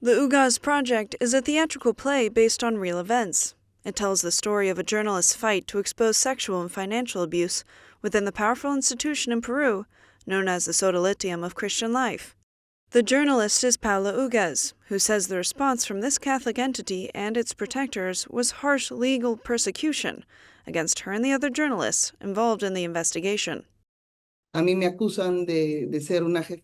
The Ugaz project is a theatrical play based on real events. It tells the story of a journalist's fight to expose sexual and financial abuse within the powerful institution in Peru known as the Sodalitium of Christian life. The journalist is Paola Ugaz, who says the response from this Catholic entity and its protectors was harsh legal persecution against her and the other journalists involved in the investigation.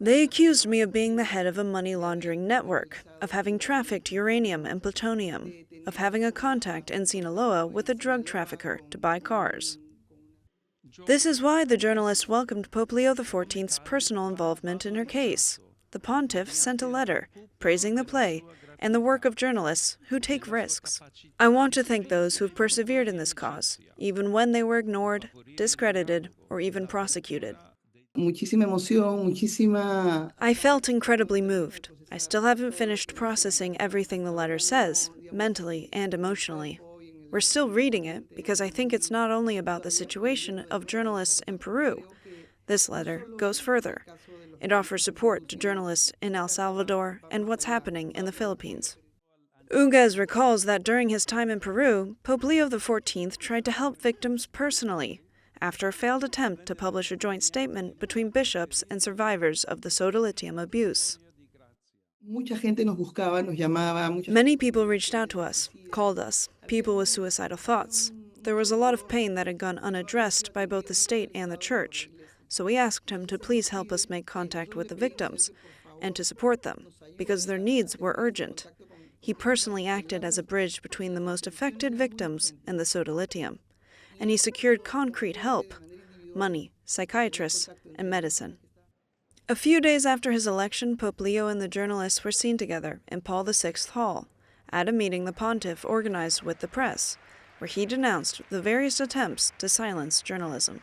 They accused me of being the head of a money laundering network, of having trafficked uranium and plutonium, of having a contact in Sinaloa with a drug trafficker to buy cars. This is why the journalist welcomed Pope Leo XIV's personal involvement in her case. The pontiff sent a letter praising the play and the work of journalists who take risks. I want to thank those who have persevered in this cause, even when they were ignored, discredited, or even prosecuted. I felt incredibly moved. I still haven't finished processing everything the letter says, mentally and emotionally. We're still reading it because I think it's not only about the situation of journalists in Peru. This letter goes further. It offers support to journalists in El Salvador and what's happening in the Philippines. Ugaz recalls that during his time in Peru, Pope Leo XIV tried to help victims personally after a failed attempt to publish a joint statement between bishops and survivors of the Sodalitium abuse. Many people reached out to us, called us, people with suicidal thoughts. There was a lot of pain that had gone unaddressed by both the state and the church, so we asked him to please help us make contact with the victims and to support them, because their needs were urgent. He personally acted as a bridge between the most affected victims and the Sodalitium, and he secured concrete help, money, psychiatrists, and medicine. A few days after his election, Pope Leo and the journalists were seen together in Paul VI Hall at a meeting the pontiff organized with the press, where he denounced the various attempts to silence journalism.